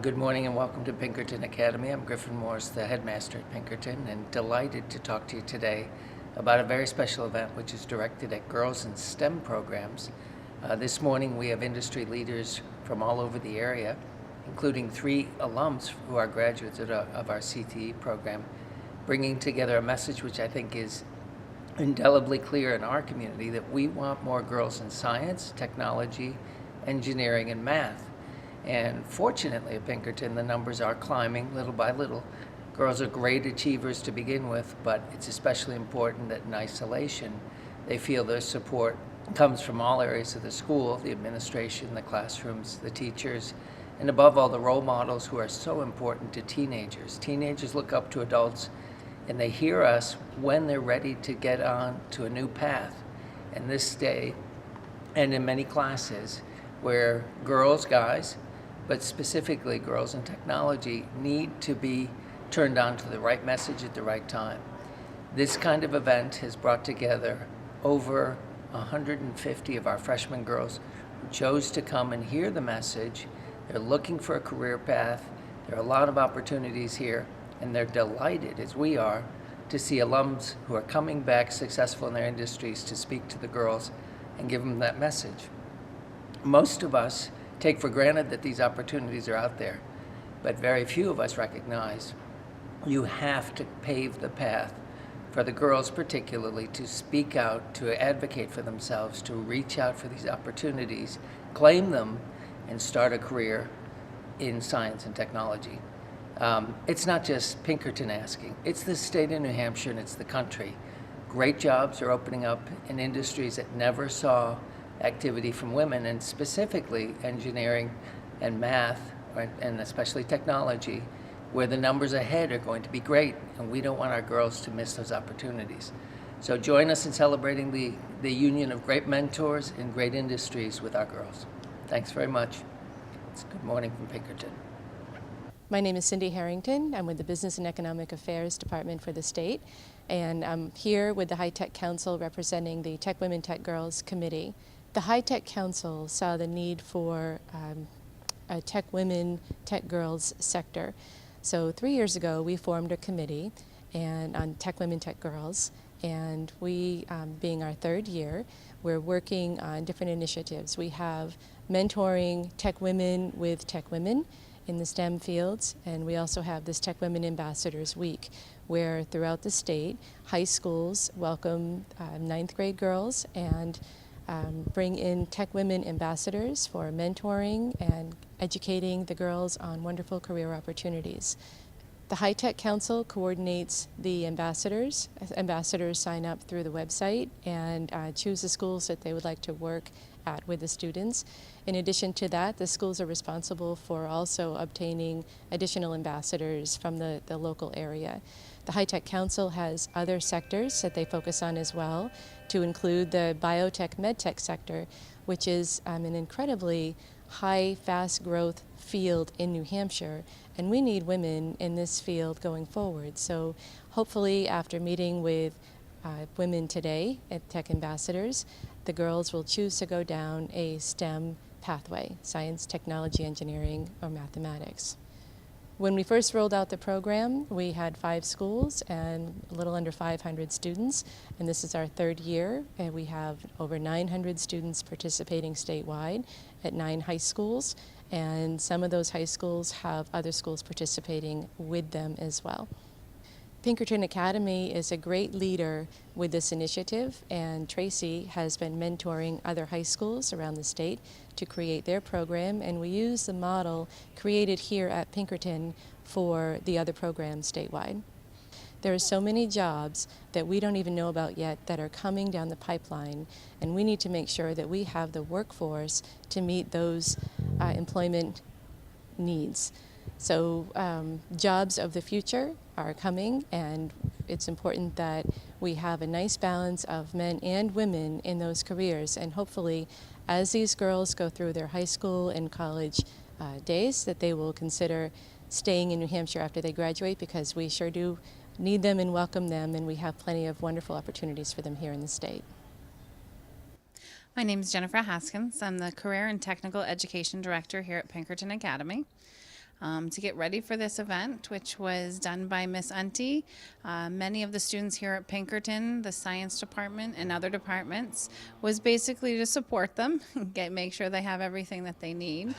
Good morning and welcome to Pinkerton Academy. I'm Griffin, Morse, the Headmaster at Pinkerton, and delighted to talk to you today about a very special event which is directed at girls in STEM programs. This morning we have industry leaders from all over the area, including 3 alums who are graduates of our CTE program, bringing together a message which I think is indelibly clear in our community that we want more girls in science, technology, engineering, and math. And fortunately at Pinkerton, the numbers are climbing little by little. Girls are great achievers to begin with, but it's especially important that in isolation, they feel their support comes from all areas of the school, the administration, the classrooms, the teachers, and above all, the role models who are so important to teenagers. Teenagers look up to adults and they hear us when they're ready to get on to a new path. And this day, and in many classes, where girls, guys, but specifically girls in technology, need to be turned on to the right message at the right time. This kind of event has brought together over 150 of our freshman girls who chose to come and hear the message. They're looking for a career path. There are a lot of opportunities here, and they're delighted, as we are, to see alums who are coming back successful in their industries to speak to the girls and give them that message. Most of us take for granted that these opportunities are out there, but very few of us recognize you have to pave the path for the girls particularly to speak out, to advocate for themselves, to reach out for these opportunities, claim them, and start a career in science and technology. It's not just Pinkerton asking, it's the state of New Hampshire and it's the country. Great jobs are opening up in industries that never saw activity from women, and specifically engineering and math, and especially technology, where the numbers ahead are going to be great, and we don't want our girls to miss those opportunities. So join us in celebrating the union of great mentors in great industries with our girls. Thanks very much. It's good morning from Pinkerton. My name is Cindy Harrington. I'm with the Business and Economic Affairs Department for the state, and I'm here with the High Tech Council representing the Tech Women, Tech Girls Committee. The High Tech Council saw the need for a Tech Women, Tech Girls sector. So 3 years ago, we formed a committee on Tech Women, Tech Girls, and we, being our 3rd year, we're working on different initiatives. We have mentoring Tech Women with Tech Women in the STEM fields, and we also have this Tech Women Ambassadors Week, where throughout the state, high schools welcome 9th grade girls and bring in Tech Women ambassadors for mentoring and educating the girls on wonderful career opportunities. The High Tech Council coordinates the ambassadors. Ambassadors sign up through the website and choose the schools that they would like to work at with the students. In addition to that, the schools are responsible for also obtaining additional ambassadors from the local area. The High Tech Council has other sectors that they focus on as well, to include the biotech medtech sector, which is an incredibly high, fast growth field in New Hampshire, and we need women in this field going forward. So hopefully after meeting with women today at Tech Ambassadors, the girls will choose to go down a STEM pathway, science, technology, engineering, or mathematics. When we first rolled out the program, we had 5 schools and a little under 500 students, and this is our 3rd year, and we have over 900 students participating statewide at 9 high schools, and some of those high schools have other schools participating with them as well. Pinkerton Academy is a great leader with this initiative, and Tracy has been mentoring other high schools around the state to create their program, and we use the model created here at Pinkerton for the other programs statewide. There are so many jobs that we don't even know about yet that are coming down the pipeline, and we need to make sure that we have the workforce to meet those employment needs. So jobs of the future are coming, and it's important that we have a nice balance of men and women in those careers, and hopefully as these girls go through their high school and college days, that they will consider staying in New Hampshire after they graduate, because we sure do need them and welcome them, and we have plenty of wonderful opportunities for them here in the state. My name is Jennifer Haskins. I'm the Career and Technical Education Director here at Pinkerton Academy. to get ready for this event, which was done by Miss Untiet. Many of the students here at Pinkerton, the science department and other departments, was basically to support them, make sure they have everything that they need.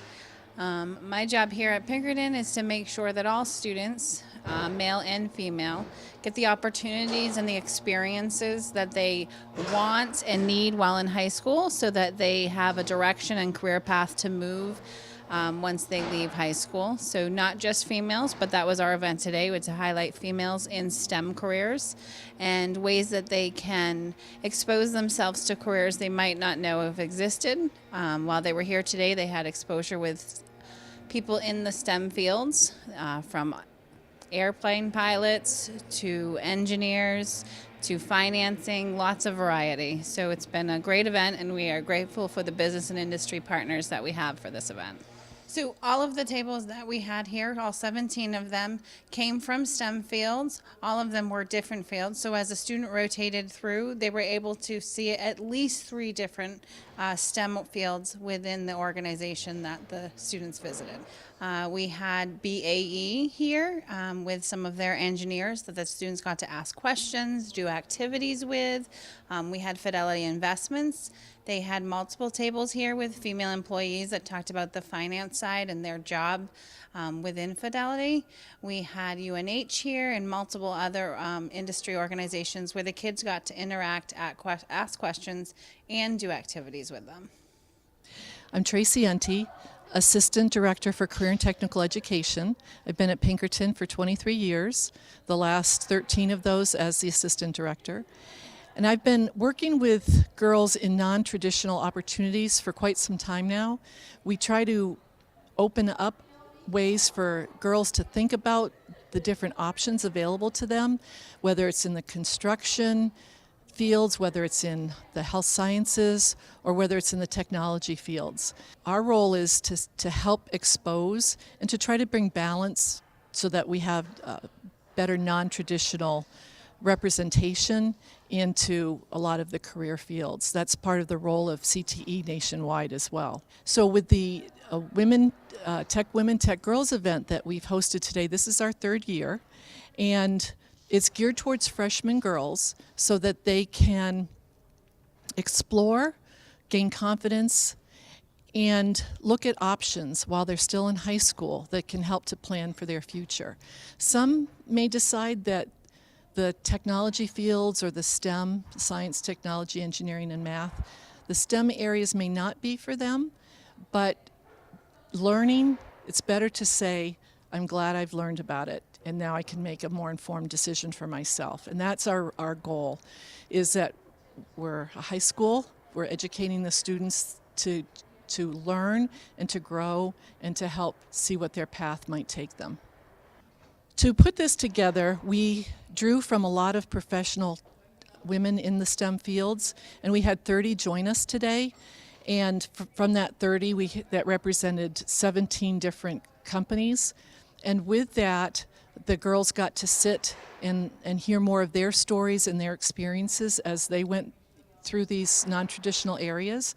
My job here at Pinkerton is to make sure that all students, male and female, get the opportunities and the experiences that they want and need while in high school so that they have a direction and career path to move once they leave high school. So not just females, but that was our event today, was to highlight females in STEM careers and ways that they can expose themselves to careers they might not know have existed. While they were here today, they had exposure with people in the STEM fields, from airplane pilots to engineers to financing, lots of variety. So it's been a great event, and we are grateful for the business and industry partners that we have for this event. So all of the tables that we had here, all 17 of them, came from STEM fields. All of them were different fields. So as a student rotated through, they were able to see at least 3 different STEM fields within the organization that the students visited. We had BAE here with some of their engineers that the students got to ask questions, do activities with. We had Fidelity Investments. They had multiple tables here with female employees that talked about the finance side and their job within Fidelity. We had UNH here and multiple other industry organizations where the kids got to interact, ask questions, and do activities with them. I'm Tracy Untiet, Assistant Director for Career and Technical Education. I've been at Pinkerton for 23 years, the last 13 of those as the Assistant Director. And I've been working with girls in non-traditional opportunities for quite some time now. We try to open up ways for girls to think about the different options available to them, whether it's in the construction fields, whether it's in the health sciences, or whether it's in the technology fields. Our role is to help expose and to try to bring balance so that we have better non-traditional representation into a lot of the career fields. That's part of the role of CTE nationwide as well. So with the Women Tech Girls event that we've hosted today, this is our 3rd year, and it's geared towards freshman girls so that they can explore, gain confidence, and look at options while they're still in high school that can help to plan for their future. Some may decide that the technology fields or the STEM, science, technology, engineering, and math, the STEM areas may not be for them, but learning, it's better to say, I'm glad I've learned about it, and now I can make a more informed decision for myself. And that's our goal, is that we're a high school, we're educating the students to learn and to grow and to help see what their path might take them. To put this together, we drew from a lot of professional women in the STEM fields, and we had 30 join us today. And from that 30, that represented 17 different companies. And with that, the girls got to sit and hear more of their stories and their experiences as they went through these non-traditional areas.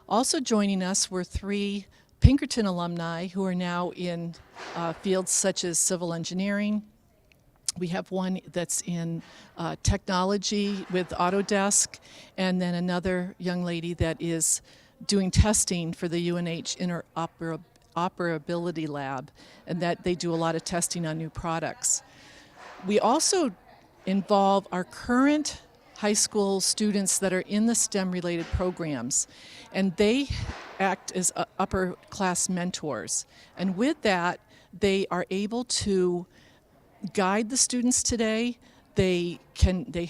Also joining us were 3 Pinkerton alumni who are now in fields such as civil engineering. We have one that's in technology with Autodesk, and then another young lady that is doing testing for the UNH Interoperability Lab, and that they do a lot of testing on new products. We also involve our current high school students that are in the STEM-related programs, and they act as upper class mentors. And with that, they are able to guide the students today. They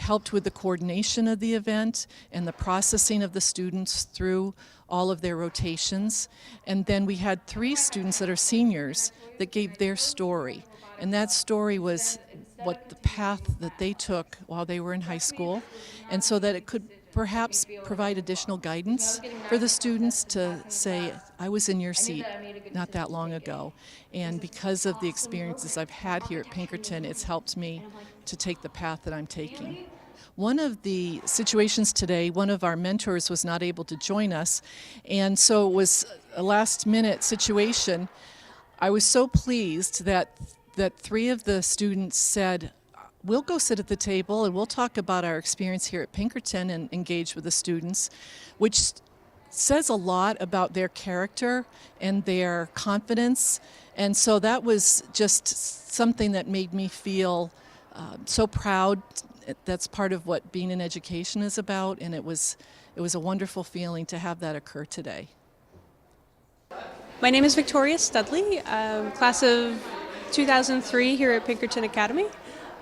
helped with the coordination of the event and the processing of the students through all of their rotations. And then we had 3 students that are seniors that gave their story. And that story was what the path that they took while they were in high school, and so that it could perhaps provide additional guidance for the students to say, I was in your seat not that long ago, and because of the experiences I've had here at Pinkerton, it's helped me to take the path that I'm taking. One of the situations today, one of our mentors was not able to join us, and so it was a last-minute situation. I was so pleased that 3 of the students said, we'll go sit at the table and we'll talk about our experience here at Pinkerton and engage with the students, which says a lot about their character and their confidence. And so that was just something that made me feel so proud. That's part of what being in education is about, and it was a wonderful feeling to have that occur today. My name is Victoria Studley, class of 2003 here at Pinkerton Academy.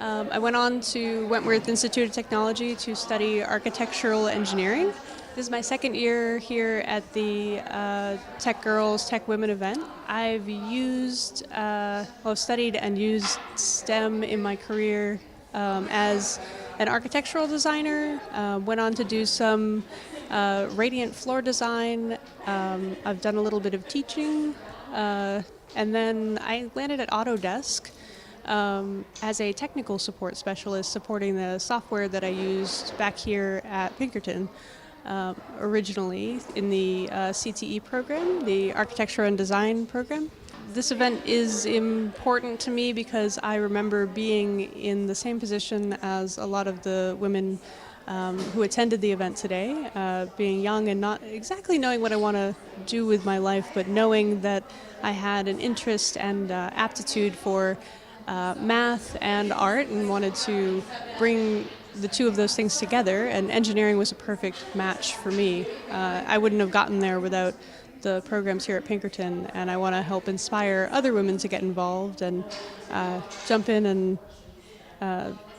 I went on to Wentworth Institute of Technology to study architectural engineering. This is my second year here at the Tech Girls, Tech Women event. I've studied and used STEM in my career as an architectural designer. Went on to do some radiant floor design. I've done a little bit of teaching. And then I landed at Autodesk as a technical support specialist supporting the software that I used back here at Pinkerton. Originally in the CTE program, the Architecture and Design program. This event is important to me because I remember being in the same position as a lot of the women who attended the event today, being young and not exactly knowing what I want to do with my life, but knowing that I had an interest and aptitude for math and art and wanted to bring the two of those things together, and engineering was a perfect match for me. I wouldn't have gotten there without the programs here at Pinkerton, and I want to help inspire other women to get involved and jump in and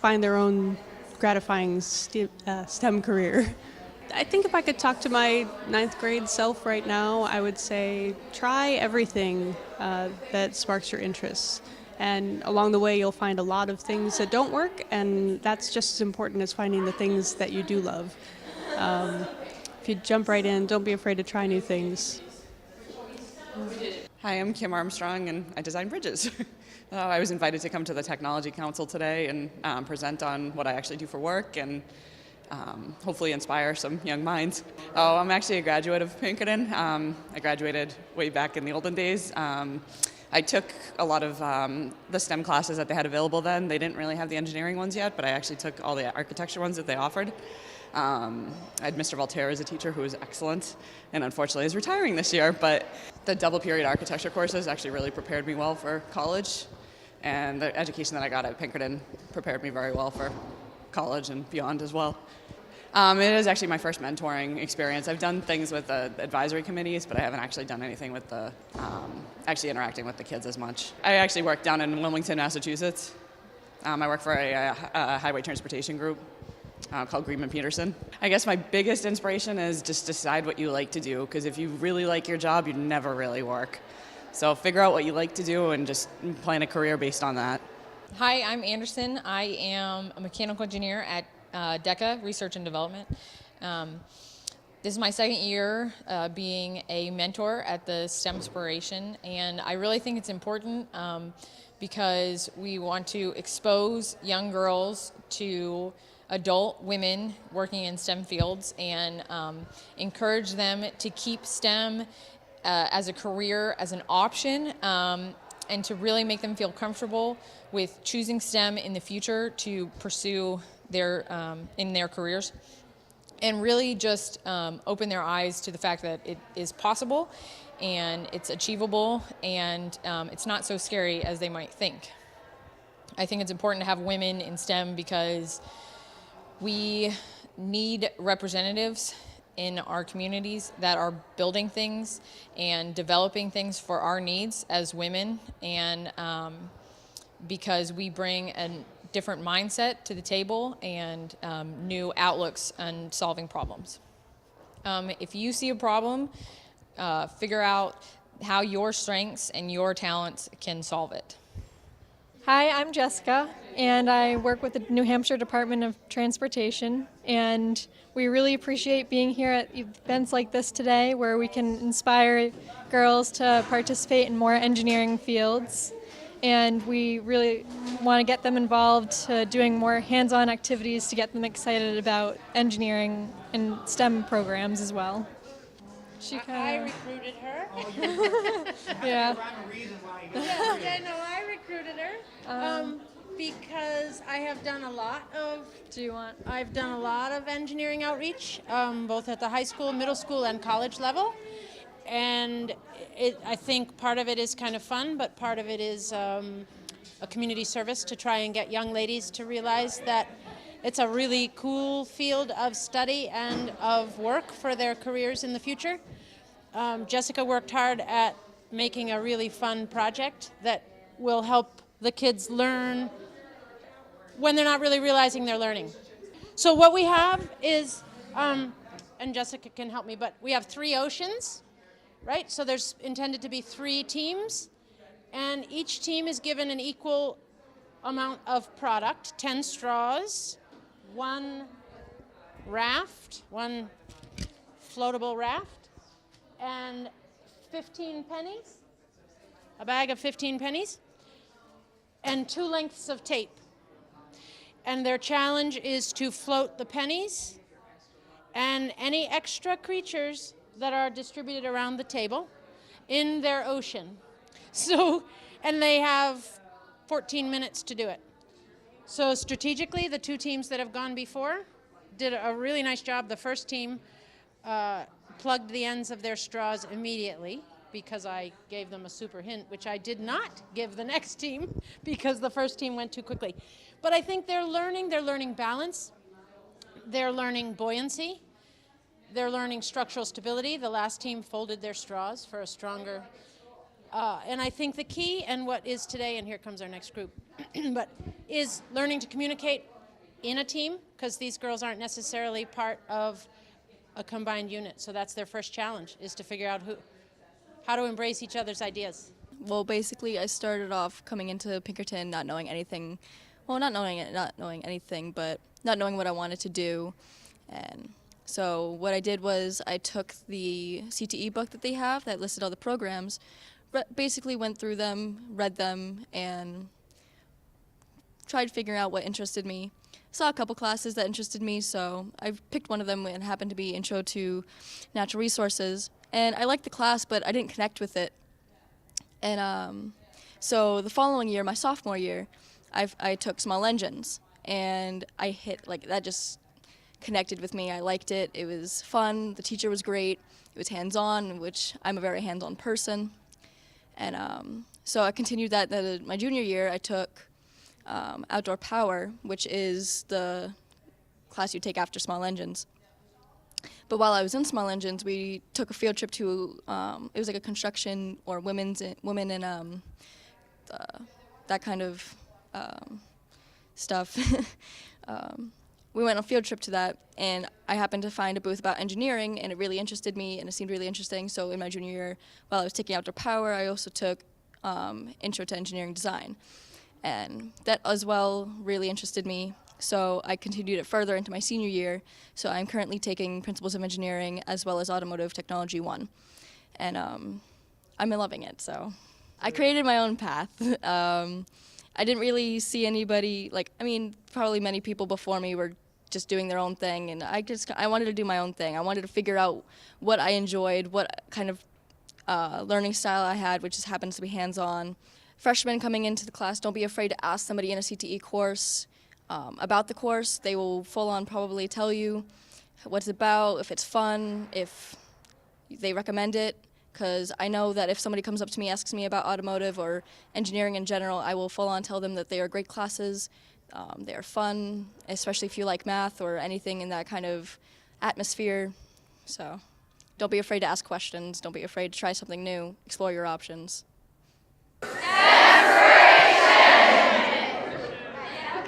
find their own gratifying STEM career. I think if I could talk to my 9th grade self right now, I would say try everything that sparks your interests. And along the way, you'll find a lot of things that don't work, and that's just as important as finding the things that you do love. If you jump right in, don't be afraid to try new things. Hi, I'm Kim Armstrong, and I design bridges. I was invited to come to the Technology Council today and present on what I actually do for work and hopefully inspire some young minds. Oh, I'm actually a graduate of Pinkerton. I graduated way back in the olden days. I took a lot of the STEM classes that they had available then. They didn't really have the engineering ones yet, but I actually took all the architecture ones that they offered. I had Mr. Voltaire as a teacher who was excellent, and unfortunately is retiring this year, but the double period architecture courses actually really prepared me well for college, and the education that I got at Pinkerton prepared me very well for college and beyond as well. It is actually my first mentoring experience. I've done things with the advisory committees, but I haven't actually done anything with the actually interacting with the kids as much. I actually work down in Wilmington, Massachusetts. I work for a highway transportation group called Greenman Pedersen. I guess my biggest inspiration is just decide what you like to do, because if you really like your job, you never really work. So figure out what you like to do and just plan a career based on that. Hi, I'm Anderson. I am a mechanical engineer at DEKA, Research and Development. This is my second year being a mentor at the STEM Inspiration, and I really think it's important because we want to expose young girls to adult women working in STEM fields and encourage them to keep STEM as a career, as an option, and to really make them feel comfortable with choosing STEM in the future to pursue in their careers, and really just open their eyes to the fact that it is possible and it's achievable and it's not so scary as they might think. I think it's important to have women in STEM because we need representatives in our communities that are building things and developing things for our needs as women, and because we bring a different mindset to the table and new outlooks on solving problems. If you see a problem, figure out how your strengths and your talents can solve it. Hi, I'm Jessica, and I work with the New Hampshire Department of Transportation, and we really appreciate being here at events like this today where we can inspire girls to participate in more engineering fields, and we really want to get them involved doing more hands-on activities to get them excited about engineering and STEM programs as well. She I kind of, recruited her. yeah. Yeah, no, I recruited her because I have done a lot of. Do you want? I've done a lot of engineering outreach, both at the high school, middle school, and college level, and I think part of it is kind of fun, but part of it is a community service to try and get young ladies to realize that it's a really cool field of study and of work for their careers in the future. Jessica worked hard at making a really fun project that will help the kids learn when they're not really realizing they're learning. So what we have is, and Jessica can help me, but we have 3 oceans, right? So there's intended to be 3 teams, and each team is given an equal amount of product, 10 straws, 1 raft, 1 floatable raft, and 15 pennies, a bag of 15 pennies, and 2 lengths of tape. And their challenge is to float the pennies and any extra creatures that are distributed around the table in their ocean. So, and they have 14 minutes to do it. So strategically, the 2 teams that have gone before did a really nice job. The first team plugged the ends of their straws immediately because I gave them a super hint, which I did not give the next team because the first team went too quickly. But I think they're learning balance, they're learning buoyancy, they're learning structural stability. The last team folded their straws for a stronger, and I think the key, and what is today, and here comes our next group, but is learning to communicate in a team, because these girls aren't necessarily part of a combined unit. So that's their first challenge, is to figure out how to embrace each other's ideas. Well, basically, I started off coming into Pinkerton not knowing anything. Well, not knowing anything, but not knowing what I wanted to do. And so what I did was I took the CTE book that they have that listed all the programs, basically went through them, read them, and tried figuring out what interested me. Saw a couple classes that interested me, so I picked one of them, and it happened to be Intro to Natural Resources. And I liked the class, but I didn't connect with it. And so the following year, my sophomore year, I took Small Engines, and I hit, like, that just connected with me. I liked it. It was fun. The teacher was great. It was hands-on, which I'm a very hands-on person. And so I continued that. My junior year, I took Outdoor Power, which is the class you take after Small Engines. But while I was in Small Engines, we took a field trip to, it was like a construction or women in that kind of stuff. We went on a field trip to that, and I happened to find a booth about engineering, and it really interested me, and it seemed really interesting. So in my junior year, while I was taking Outdoor Power, I also took Intro to Engineering Design. And that as well really interested me. So I continued it further into my senior year. So I'm currently taking Principles of Engineering as well as Automotive Technology 1. And I'm loving it, so. I created my own path. I didn't really see anybody, probably many people before me were just doing their own thing, and I wanted to do my own thing. I wanted to figure out what I enjoyed, what kind of learning style I had, which just happens to be hands-on. Freshmen coming into the class, don't be afraid to ask somebody in a CTE course about the course. They will full-on probably tell you what it's about, if it's fun, if they recommend it, because I know that if somebody comes up to me, asks me about automotive or engineering in general, I will full-on tell them that they are great classes, they are fun, especially if you like math or anything in that kind of atmosphere. So don't be afraid to ask questions, don't be afraid to try something new, explore your options.